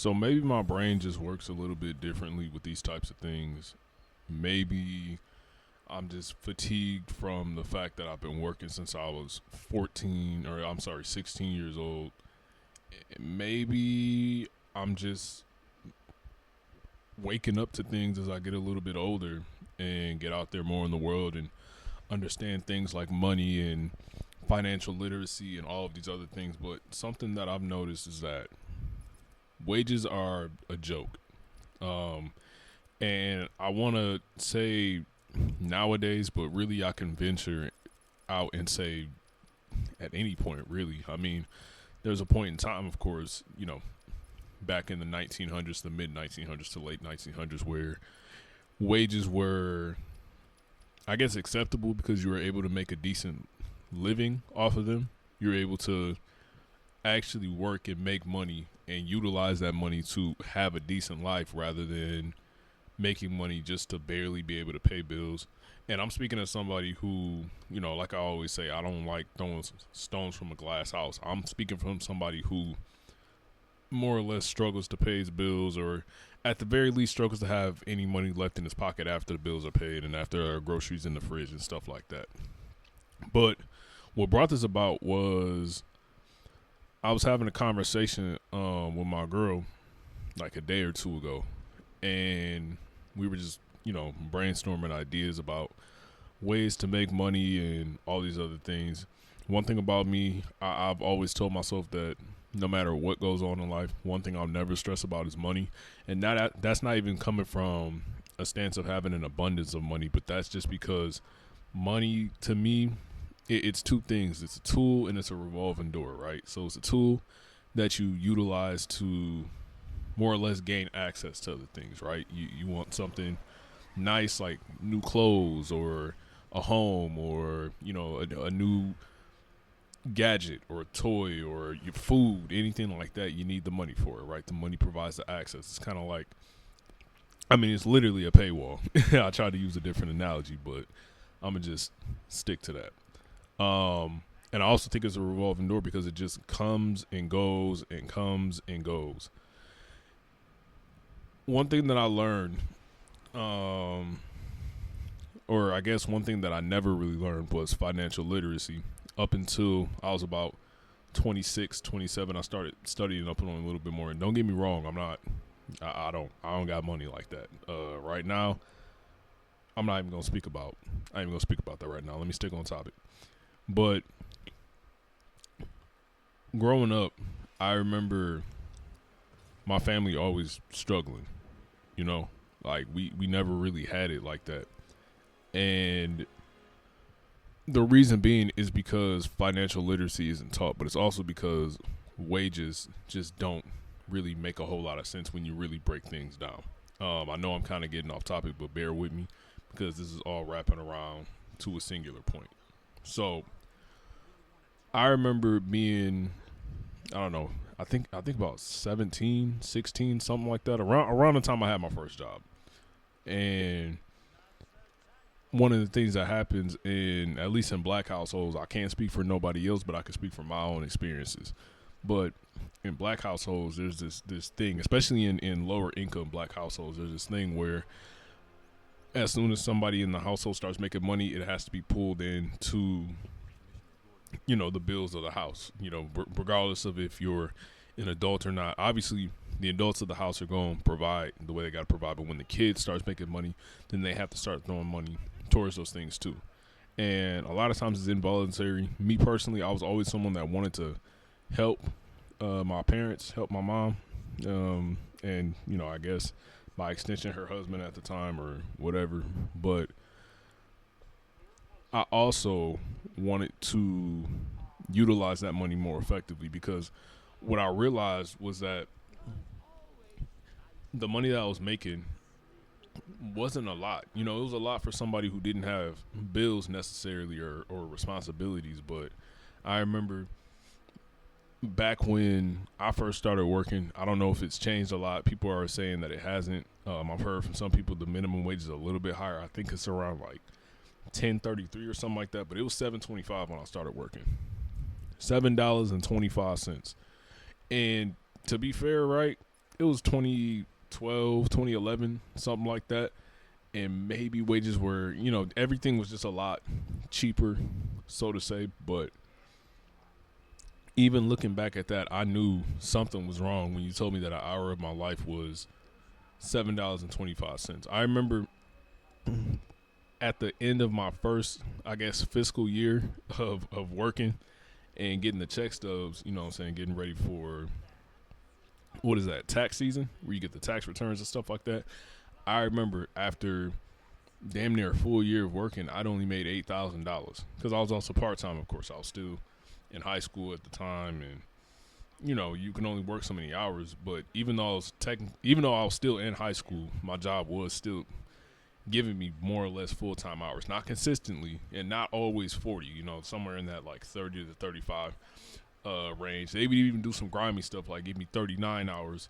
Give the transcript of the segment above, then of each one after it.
So maybe my brain just works a little bit differently with these types of things. Maybe I'm just fatigued from the fact that I've been working since I was 14, or I'm sorry, 16 years old. Maybe I'm just waking up to things as I get a little bit older and get out there more in the world and understand things like money and financial literacy and all of these other things. But something that I've noticed is that wages are a joke. Um, and I want to say nowadays, but really I can venture out and say at any point, really. I mean, there's a point in time, of course, back in the 1900s, the mid 1900s to late 1900s, where wages were, I guess, acceptable because you were able to make a decent living off of them. You're able to actually work and make money and utilize that money to have a decent life rather than making money just to barely be able to pay bills. And I'm speaking as somebody who, like I always say, I don't like throwing stones from a glass house. I'm speaking from somebody who more or less struggles to pay his bills, or at the very least struggles to have any money left in his pocket after the bills are paid and after there are groceries in the fridge and stuff like that. But what brought this about was I was having a conversation with my girl like a day or two ago, and we were just brainstorming ideas about ways to make money and all these other things. One thing about me, I've always told myself that no matter what goes on in life, one thing I'll never stress about is money. And that's not even coming from a stance of having an abundance of money, but that's just because money to me, it's two things. It's a tool and it's a revolving door, right? So it's a tool that you utilize to more or less gain access to other things, right? You want something nice like new clothes or a home or a new gadget or a toy or your food, anything like that. You need the money for it, right? The money provides the access. It's kind of like, I mean, it's literally a paywall. I tried to use a different analogy, but I'm gonna just stick to that. And I also think it's a revolving door because it just comes and goes and comes and goes. One thing that I learned, or I guess one thing that I never really learned, was financial literacy. Up until I was about 26, 27, I started studying up on it a little bit more. And don't get me wrong, I don't got money like that. Right now, I'm not even gonna speak about. I ain't even gonna speak about that right now. Let me stick on topic. But growing up, I remember my family always struggling. Like we never really had it like that, and the reason being is because financial literacy isn't taught, but it's also because wages just don't really make a whole lot of sense when you really break things down. I know I'm kind of getting off topic, but bear with me because this is all wrapping around to a singular point. So I remember being, I don't know, I think about 17, 16, something like that, around the time I had my first job. And one of the things that happens in, at least in black households, I can't speak for nobody else, but I can speak from my own experiences. But in black households, there's this thing, especially in lower income black households, there's this thing where as soon as somebody in the household starts making money, it has to be pulled into, the bills of the house, regardless of if you're an adult or not. Obviously, the adults of the house are going to provide the way they got to provide, but when the kid starts making money, then they have to start throwing money towards those things too. And a lot of times it's involuntary. Me personally, I was always someone that wanted to help my parents, help my mom, and I guess by extension her husband at the time or whatever. But I also wanted to utilize that money more effectively because what I realized was that the money that I was making wasn't a lot. It was a lot for somebody who didn't have bills necessarily or responsibilities. But I remember back when I first started working, I don't know if it's changed a lot. People are saying that it hasn't. I've heard from some people the minimum wage is a little bit higher. I think it's around like 10.33 or something like that. But it was 7.25 when I started working. $7.25. And to be fair, right? it was 2012, 2011, something like that. And maybe wages were, everything was just a lot cheaper, so to say. But even looking back at that, I knew something was wrong when you told me that an hour of my life was $7.25. I remember at the end of my first, I guess, fiscal year of working and getting the check stubs, getting ready for, what is that, tax season, where you get the tax returns and stuff like that. I remember after damn near a full year of working, I'd only made $8,000 because I was also part time. Of course, I was still in high school at the time, and you can only work so many hours. But even though I was still in high school, my job was still giving me more or less full time hours, not consistently, and not always 40. Somewhere in that like 30 to 35 range. They would even do some grimy stuff like give me 39 hours.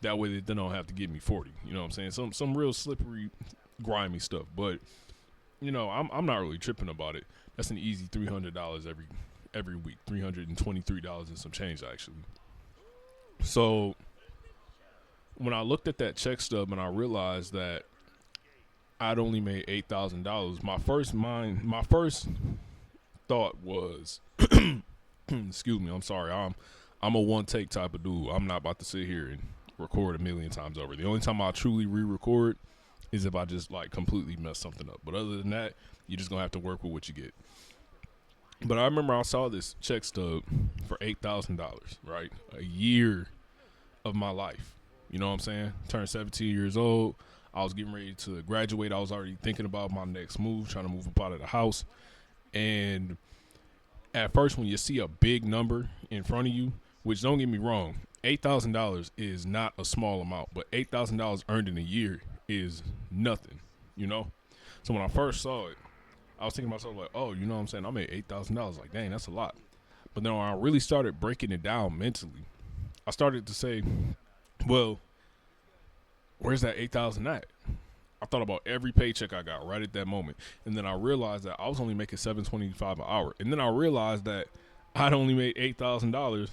That way they don't have to give me 40. You know what I'm saying? Some real slippery, grimy stuff. But I'm not really tripping about it. That's an easy $300 every week. $323 and some change actually. So when I looked at that check stub and I realized that I'd only made $8,000, my first thought was, excuse me, I'm sorry, I'm a one take type of dude. I'm not about to sit here and record a million times over. The only time I truly re-record is if I just like completely mess something up. But other than that, you're just gonna have to work with what you get. But I remember I saw this check stub for $8,000, right? A year of my life. You know what I'm saying? Turned 17 years old. I was getting ready to graduate. I was already thinking about my next move, trying to move up out of the house. And at first, when you see a big number in front of you, which don't get me wrong, $8,000 is not a small amount, but $8,000 earned in a year is nothing, So when I first saw it, I was thinking to myself like, oh, you know what I'm saying? I made $8,000. Like, dang, that's a lot. But then when I really started breaking it down mentally, I started to say, well, where's that $8,000 at? I thought about every paycheck I got right at that moment. And then I realized that I was only making $7.25 an hour. And then I realized that I'd only made $8,000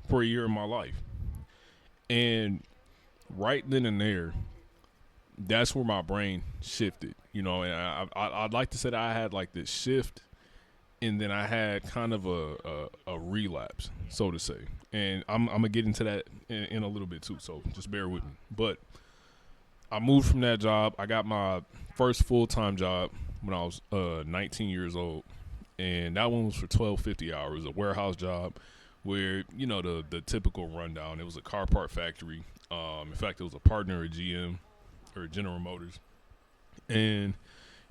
for a year of my life. And right then and there, that's where my brain shifted, and I'd like to say that I had like this shift, and then I had kind of a relapse, so to say. And I'm going to get into that in a little bit too, so just bear with me. But I moved from that job. I got my first full-time job when I was 19 years old, and that one was for 12.50 hours, a warehouse job where, the typical rundown. It was a car part factory. In fact, it was a partner at GM or General Motors. And,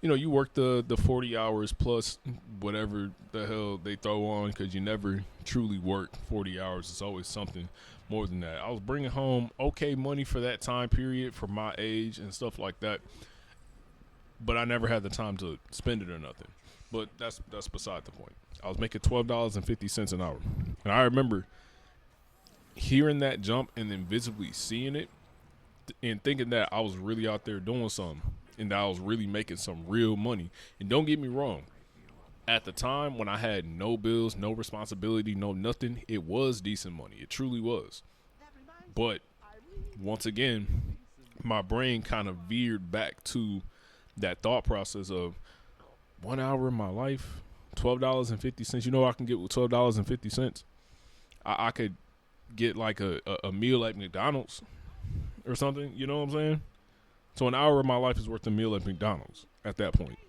you work the 40 hours plus whatever the hell they throw on, because you never truly work 40 hours. It's always something more than that. I was bringing home okay money for that time period for my age and stuff like that, but I never had the time to spend it or nothing. But that's beside the point. I was making $12.50 an hour. And I remember hearing that jump and then visibly seeing it and thinking that I was really out there doing something and that I was really making some real money. And don't get me wrong, at the time when I had no bills, no responsibility, no nothing, it was decent money. It truly was. But once again, my brain kind of veered back to that thought process of 1 hour of my life, $12.50. I can get with $12.50. I could get like a meal at McDonald's or something, you know what I'm saying? So an hour of my life is worth a meal at McDonald's at that point.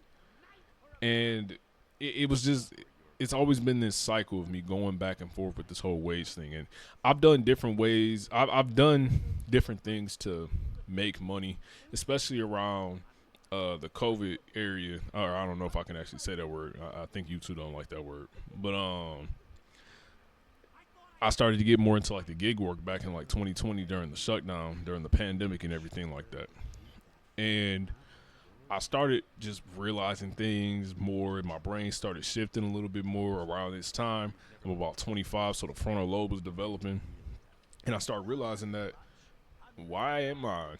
And it was just, it's always been this cycle of me going back and forth with this whole wage thing. And I've done different ways. I've done different things to make money, especially around the COVID area. Or I don't know if I can actually say that word. I think you two don't like that word. But I started to get more into like the gig work back in like 2020 during the shutdown, during the pandemic and everything like that. And I started just realizing things more, and my brain started shifting a little bit more around this time. I'm about 25, so the frontal lobe was developing. And I started realizing that, why am I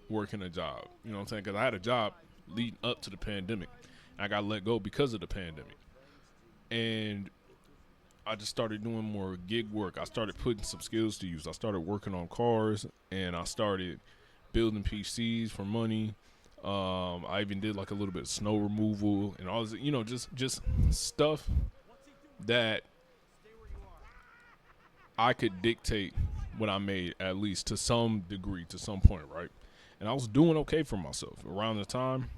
working a job? You know what I'm saying? Because I had a job leading up to the pandemic. I got let go because of the pandemic. And I just started doing more gig work. I started putting some skills to use. I started working on cars, and I started building PCs for money. I even did like a little bit of snow removal and all this, just stuff that I could dictate what I made, at least to some degree, to some point, right? And I was doing okay for myself. Around the time,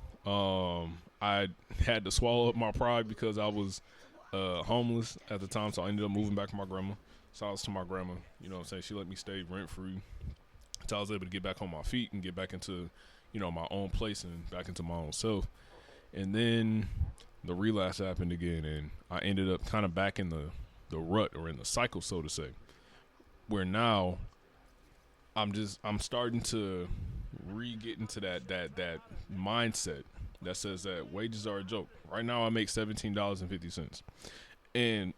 I had to swallow up my pride because I was homeless at the time, so I ended up moving back to my grandma. So I was to my grandma, you know what I'm saying? She let me stay rent free until I was able to get back on my feet and get back into, my own place and back into my own self. And then the relapse happened again, and I ended up kind of back in the rut, or in the cycle, so to say, where now I'm starting to get into that mindset that says that wages are a joke. Right now I make $17.50. And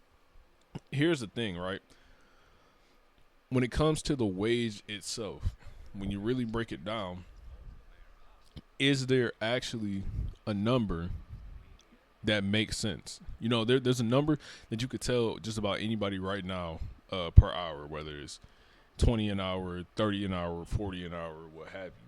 here's the thing, right? When it comes to the wage itself, when you really break it down, is there actually a number that makes sense? There's a number that you could tell just about anybody right now per hour, whether it's 20 an hour, 30 an hour, 40 an hour, what have you.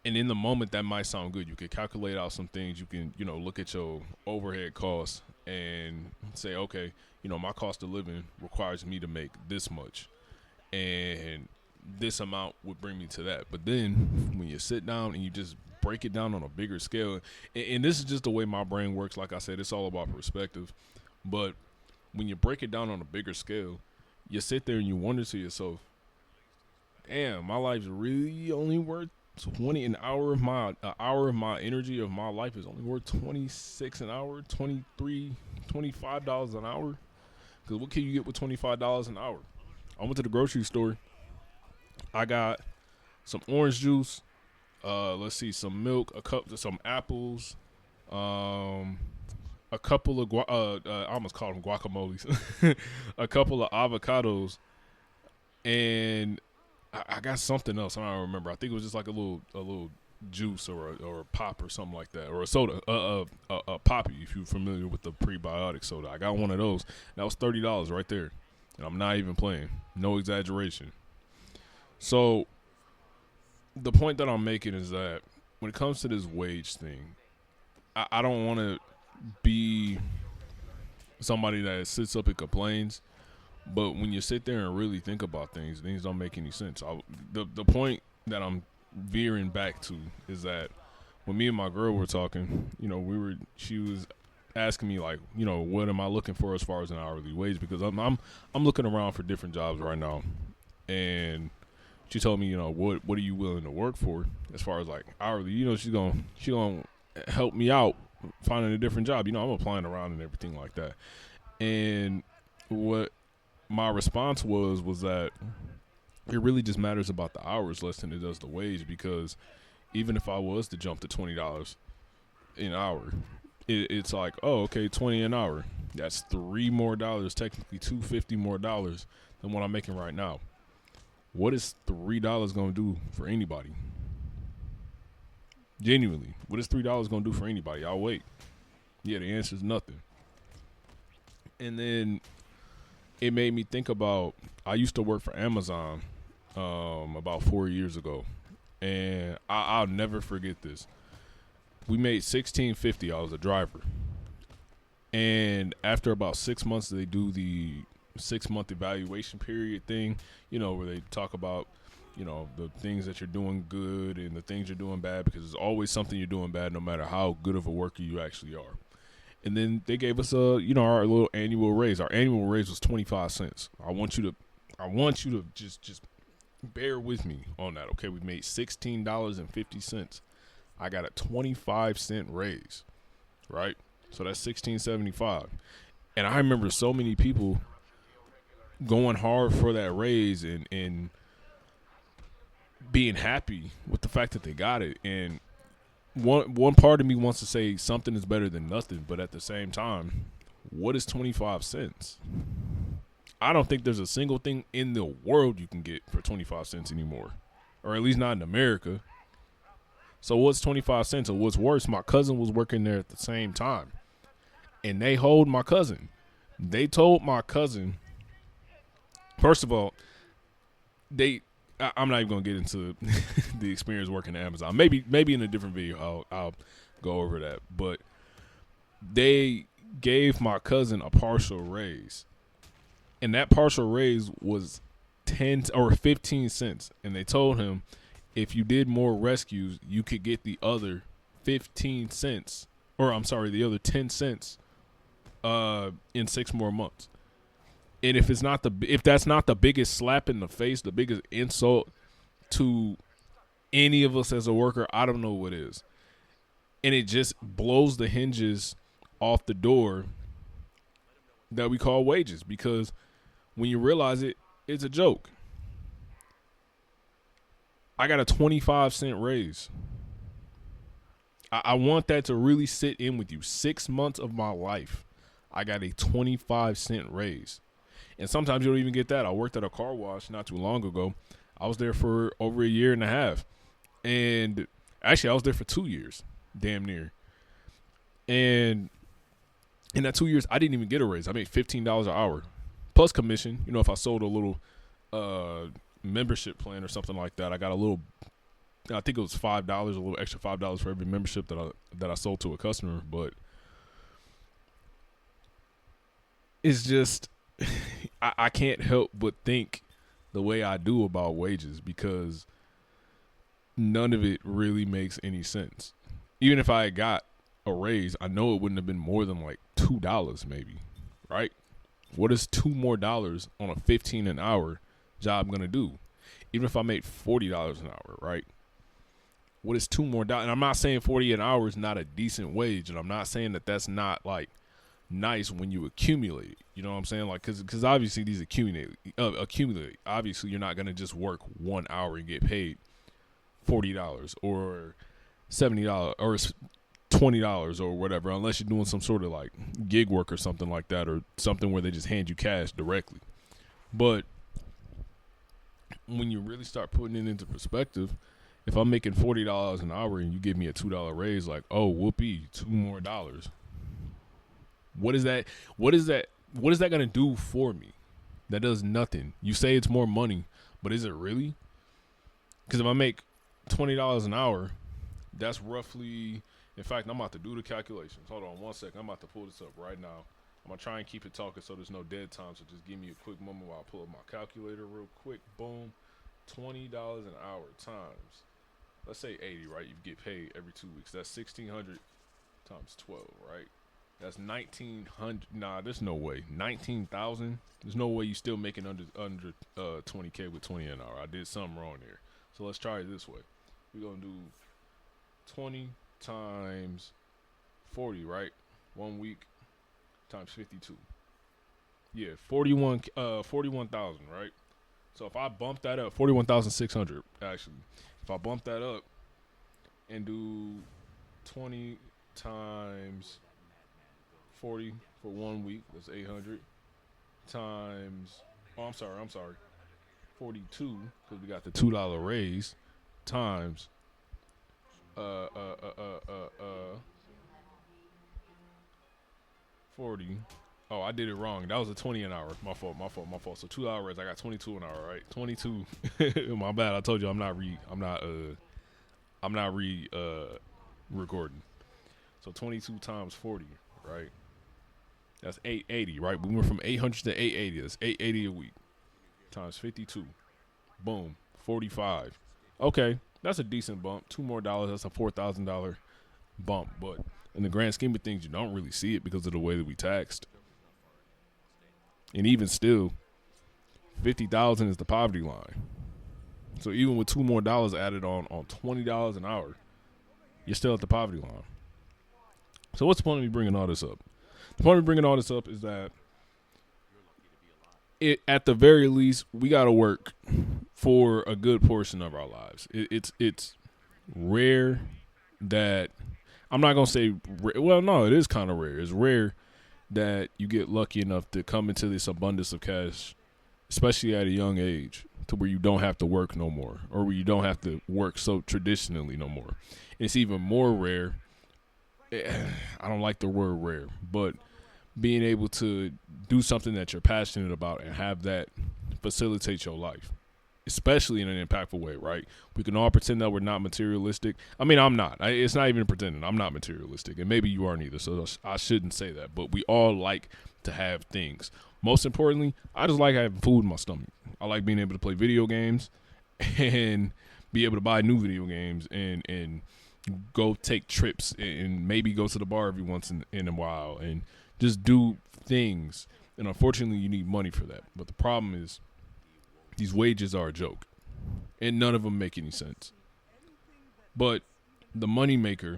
And in the moment, that might sound good. You could calculate out some things. You can, look at your overhead costs and say, okay, my cost of living requires me to make this much. And this amount would bring me to that. But then when you sit down and you just break it down on a bigger scale, and this is just the way my brain works. Like I said, it's all about perspective. But when you break it down on a bigger scale, you sit there and you wonder to yourself, damn, my life's really only worth 20 an hour of my energy of my life is only worth 26 an hour, 23, $25 an hour. Because what can you get with $25 an hour? I went to the grocery store. I got some orange juice, some milk, some apples, a couple of I almost called them guacamoles, a couple of avocados, and I got something else. I don't remember. I think it was just like a little juice or a pop or something like that, or a soda, a poppy. If you're familiar with the prebiotic soda, I got one of those. That was $30 right there, and I'm not even playing. No exaggeration. So the point that I'm making is that when it comes to this wage thing, I don't want to be somebody that sits up and complains. But when you sit there and really think about things don't make any sense. The point that I'm veering back to is that when me and my girl were talking, she was asking me like, what am I looking for as far as an hourly wage? Because I'm looking around for different jobs right now, and she told me, what are you willing to work for as far as like hourly? She's gonna help me out finding a different job. I'm applying around and everything like that. And what my response was that it really just matters about the hours less than it does the wage, because even if I was to jump to $20 an hour, it's like, oh, okay, 20 an hour. That's $3 more, technically $250 more than what I'm making right now. What is $3 going to do for anybody? Genuinely, what is $3 going to do for anybody? I'll wait. Yeah, the answer is nothing. And then it made me think about, I used to work for Amazon about 4 years ago, and I'll never forget this. We made $16.50. I was a driver, and after about 6 months, they do the 6-month evaluation period thing, where they talk about, the things that you're doing good and the things you're doing bad, because there's always something you're doing bad, no matter how good of a worker you actually are. And then they gave us our little annual raise. Our annual raise was 25 cents. I want you to just bear with me on that. Okay, we made $16.50. I got a 25-cent raise, right? So that's $16.75. And I remember so many people going hard for that raise and being happy with the fact that they got it. And one part of me wants to say something is better than nothing, but at the same time, what is 25 cents? I don't think there's a single thing in the world you can get for 25 cents anymore, or at least not in America. So what's 25 cents? Or what's worse, my cousin was working there at the same time, and they hold my cousin. They told my cousin. First of all, I'm not even gonna get into the experience working at Amazon. Maybe in a different video I'll go over that. But they gave my cousin a partial raise, and that partial raise was 10 or 15 cents. And they told him if you did more rescues, you could get the other 15 cents, or I'm sorry, the other 10 cents in 6 more months. And if that's not the biggest slap in the face, the biggest insult to any of us as a worker, I don't know what is. And it just blows the hinges off the door that we call wages, because when you realize it, it's a joke. I got a 25-cent raise. I want that to really sit in with you. 6 months of my life, I got a 25-cent raise. And sometimes you don't even get that. I worked at a car wash not too long ago. I was there for over a year and a half. And actually, I was there for 2 years, damn near. And in that 2 years, I didn't even get a raise. I made $15 an hour plus commission. You know, if I sold a little membership plan or something like that, I got a little, I think it was $5, a little extra $5 for every membership that I sold to a customer. But it's just, I can't help but think the way I do about wages, because none of it really makes any sense. Even if I got a raise, I know it wouldn't have been more than like $2 maybe, right? What is $2 more on a 15 an hour job gonna do? Even if I made $40 an hour, right? What is $2 more? And I'm not saying 40 an hour is not a decent wage, and I'm not saying that that's not like nice when you accumulate it. You know what I'm saying? Like, because obviously these accumulate. Obviously, you're not gonna just work 1 hour and get paid $40 or $70 or $20 or whatever, unless you're doing some sort of like gig work or something like that, or something where they just hand you cash directly. But when you really start putting it into perspective, if I'm making $40 an hour and you give me a $2 raise, like, oh, whoopee, $2 more. What is that? What is that gonna do for me? That does nothing. You say it's more money, but is it really? Because if I make $20 an hour, that's roughly. In fact, I'm about to do the calculations. Hold on 1 second. I'm about to pull this up right now. I'm gonna try and keep it talking so there's no dead time. So just give me a quick moment while I pull up my calculator real quick. Boom. $20 an hour times, let's say 80, right? You get paid every 2 weeks. That's 1,600 times 12, right? That's 1,900. Nah, there's no way. 19,000. There's no way you still making under 20K with 20 an hour. I did something wrong there. So let's try it this way. We're gonna do 20 times 40, right? 1 week times 52. Yeah, 41,000, right? So if I bump that up, 41,600 actually. If I bump that up and do 20 times 40 for 1 week, that's 800 times. Oh, I'm sorry. 42, because we got the $2 raise, times 40. Oh, I did it wrong. That was a 20 an hour. My fault. So $2 raise. I got 22 an hour, right? 22. My bad. I told you I'm not recording. So 22 times 40, right? That's 880, right? We went from 800 to 880. That's 880 a week times 52. Boom, 45. Okay, that's a decent bump. $2 more. That's a $4,000 bump. But in the grand scheme of things, you don't really see it because of the way that we taxed. And even still, 50,000 is the poverty line. So even with $2 more added on $20 an hour, you're still at the poverty line. So what's the point of me bringing all this up? The point of bringing all this up is that at the very least, we got to work for a good portion of our lives. It's rare that, I'm not going to say, well, no, it is kind of rare. It's rare that you get lucky enough to come into this abundance of cash, especially at a young age, to where you don't have to work no more, or where you don't have to work so traditionally no more. It's even more rare. I don't like the word rare, but being able to do something that you're passionate about and have that facilitate your life, especially in an impactful way, right? We can all pretend that we're not materialistic. I mean, I'm not. It's not even pretending. I'm not materialistic, and maybe you aren't either, so I shouldn't say that. But we all like to have things. Most importantly, I just like having food in my stomach. I like being able to play video games and be able to buy new video games and go take trips and maybe go to the bar every once in a while and just do things. And unfortunately, you need money for that. But the problem is these wages are a joke, and none of them make any sense. But the money maker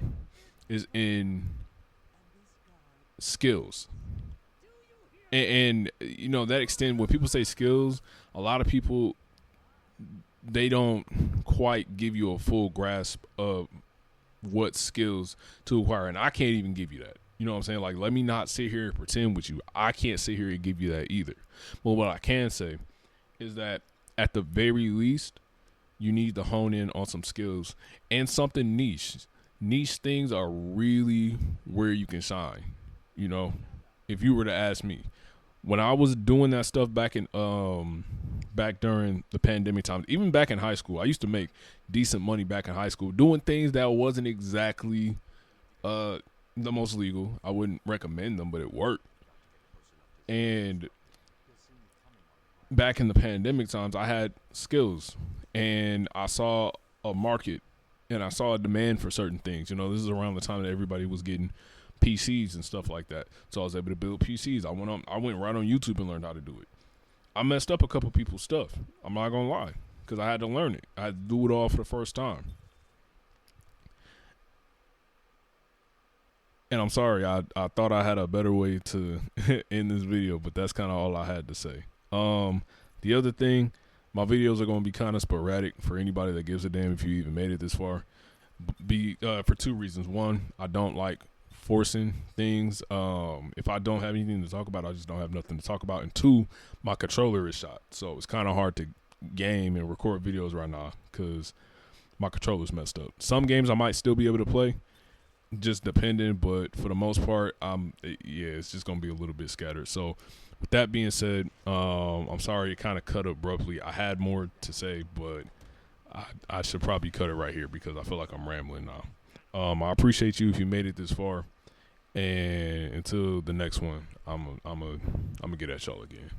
is in skills. And you know, that extent, when people say skills, a lot of people, they don't quite give you a full grasp of what skills to acquire. And I can't even give you that. You know what I'm saying? Like, let me not sit here and pretend with you. I can't sit here and give you that either. But what I can say is that at the very least, you need to hone in on some skills and something niche. Niche things are really where you can shine. You know, if you were to ask me, when I was doing that stuff back during the pandemic times, even back in high school, I used to make decent money back in high school doing things that wasn't exactly the most legal. I wouldn't recommend them, but it worked. And back in the pandemic times, I had skills and I saw a market and I saw a demand for certain things. You know, this is around the time that everybody was getting PCs and stuff like that. So I was able to build PCs. I went right on YouTube and learned how to do it. I messed up a couple people's stuff. I'm not going to lie, because I had to learn it. I had to do it all for the first time. And I'm sorry, I thought I had a better way to end this video, but that's kind of all I had to say. The other thing, my videos are going to be kind of sporadic for anybody that gives a damn if you even made it this far. For two reasons. One, I don't like forcing things. If I don't have anything to talk about, I just don't have nothing to talk about. And two, my controller is shot, so it's kind of hard to game and record videos right now because my controller's messed up. Some games I might still be able to play, just dependent, but for the most part, it's just gonna be a little bit scattered. So with that being said, I'm sorry it kind of cut abruptly. I had more to say, but I should probably cut it right here because I feel like I'm rambling now. I appreciate you if you made it this far, and until the next one, I'm gonna get at y'all again.